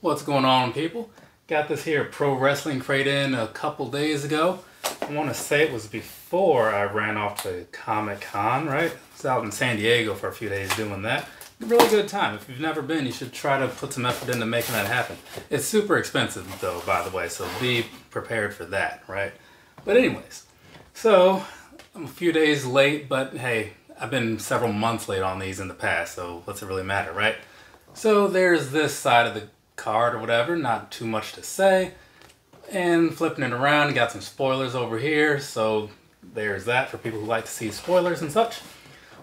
What's going on, people? Got this here pro wrestling crate in a couple days ago. I want to say it was before I ran off to Comic-Con, right? I was out in San Diego for a few days doing that. Really good time. If you've never been, you should try to put some effort into making that happen. It's super expensive though, by the way, so be prepared for that, right? But anyways, so I'm a few days late, but hey, I've been several months late on these in the past, so what's it really matter, right? So there's this side of the card or whatever, not too much to say. And flipping it around, got some spoilers over here, so there's that for people who like to see spoilers and such.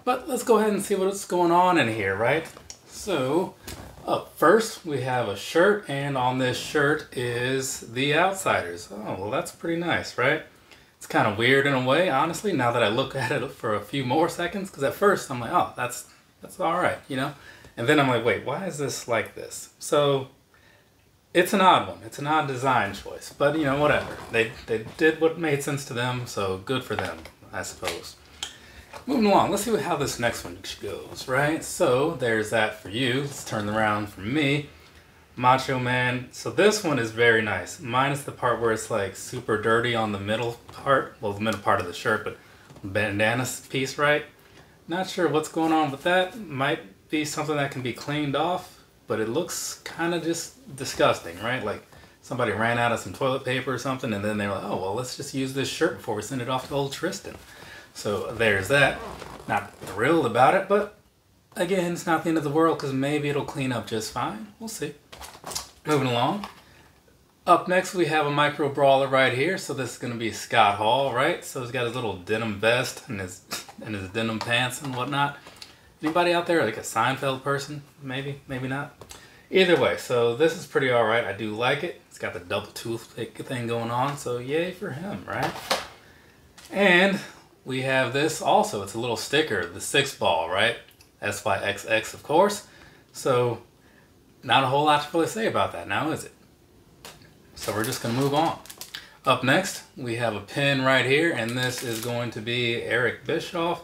But let's go ahead and see what's going on in here, right? So, up first, we have a shirt, and on this shirt is The Outsiders. Oh, well, that's pretty nice, right? It's kind of weird in a way, honestly, now that I look at it for a few more seconds, because at first I'm like, oh, that's all right, you know? And then I'm like, wait, why is this like this? So, it's an odd one. It's an odd design choice, but you know, whatever. They did what made sense to them, so good for them, I suppose. Moving along, let's see how this next one goes, right? So there's that for you. Let's turn around for me. Macho Man. So this one is very nice. Minus the part where it's like super dirty on the middle part. Well, the middle part of the shirt, but bandana piece, right? Not sure what's going on with that. Might be something that can be cleaned off. But it looks kind of just disgusting, right? Like somebody ran out of some toilet paper or something, and then they were like, oh, well, let's just use this shirt before we send it off to old Tristan. So there's that. Not thrilled about it, but again, it's not the end of the world because maybe it'll clean up just fine. We'll see. Moving along. Up next, we have a micro brawler right here. So this is going to be Scott Hall, right? So he's got his little denim vest and his denim pants and whatnot. Anybody out there like a Seinfeld person? Maybe, maybe not. Either way, so this is pretty alright. I do like it. It's got the double toothpick thing going on, so yay for him, right? And we have this also. It's a little sticker, the Syxx ball, right? SYXX, of course. So not a whole lot to really say about that now, is it? So we're just going to move on. Up next, we have a pin right here, and this is going to be Eric Bischoff.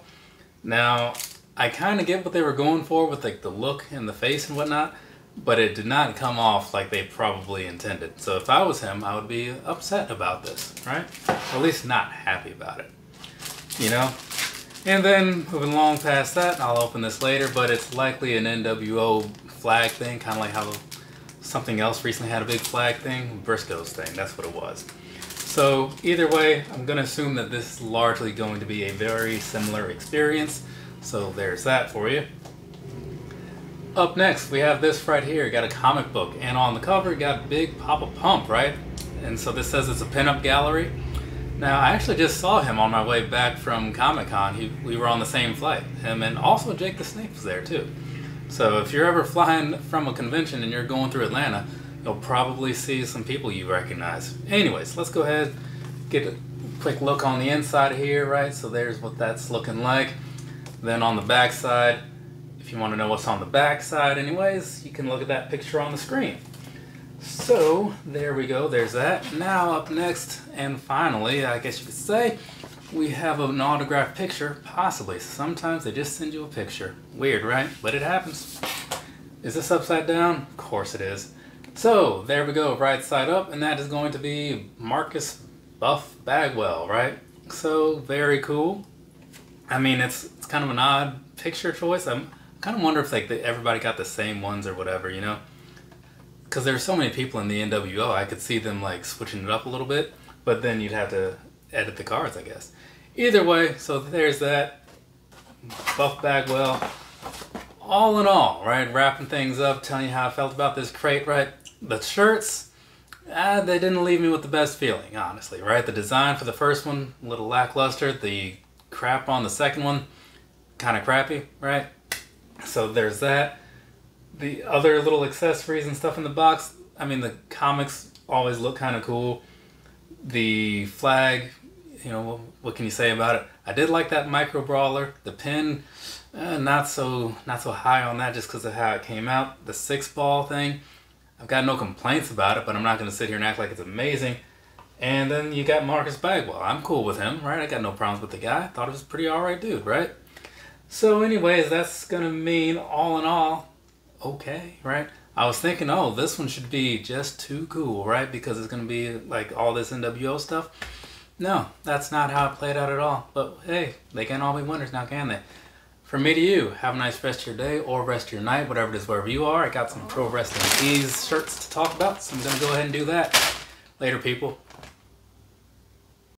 Now, I kind of get what they were going for with like the look and the face and whatnot, but it did not come off like they probably intended. So if I was him, I would be upset about this, right? Or at least not happy about it, you know? And then moving along past that, I'll open this later, but it's likely an nWo flag thing, kind of like how something else recently had a big flag thing, Briscoe's thing, that's what it was. So either way, I'm going to assume that this is largely going to be a very similar experience. So there's that for you. Up next, we have this right here. Got a comic book, and on the cover, you got Big Papa Pump, right? And so this says it's a pinup gallery. Now, I actually just saw him on my way back from Comic-Con. We were on the same flight. Him and also Jake the Snake was there too. So if you're ever flying from a convention and you're going through Atlanta, you'll probably see some people you recognize. Anyways, let's go ahead, get a quick look on the inside of here, right? So there's what that's looking like. Then on the back side, if you want to know what's on the back side anyways, you can look at that picture on the screen. So there we go, there's that. Now up next, and finally, I guess you could say, we have an autographed picture, possibly. Sometimes they just send you a picture. Weird, right? But it happens. Is this upside down? Of course it is. So there we go, right side up, and that is going to be Marcus Buff Bagwell, right? So very cool. I mean, it's kind of an odd picture choice. I'm kind of wonder if like everybody got the same ones or whatever, you know? Because there's so many people in the nWo, I could see them like switching it up a little bit, but then you'd have to edit the cards, I guess. Either way, so there's that. Buff Bagwell. All in all, right? Wrapping things up, telling you how I felt about this crate, right? The shirts, they didn't leave me with the best feeling, honestly, right? The design for the first one, a little lackluster. The crap on the second one, kind of crappy, right? So there's that. The other little accessories and stuff in the box, I mean, the comics always look kind of cool. The flag, you know, what can you say about it? I did like that micro brawler. The pin, not so high on that just because of how it came out. The Syxx ball thing, I've got no complaints about it, but I'm not going to sit here and act like it's amazing. And then you got Marcus Bagwell. I'm cool with him, right? I got no problems with the guy. Thought he was a pretty alright dude, right? So anyways, that's going to mean all in all, okay, right? I was thinking, oh, this one should be just too cool, right? Because it's going to be like all this nWo stuff. No, that's not how it played out at all. But hey, they can't all be winners now, can they? From me to you, have a nice rest of your day or rest of your night, whatever it is, wherever you are. I got some pro wrestling tees shirts to talk about, so I'm going to go ahead and do that. Later, people.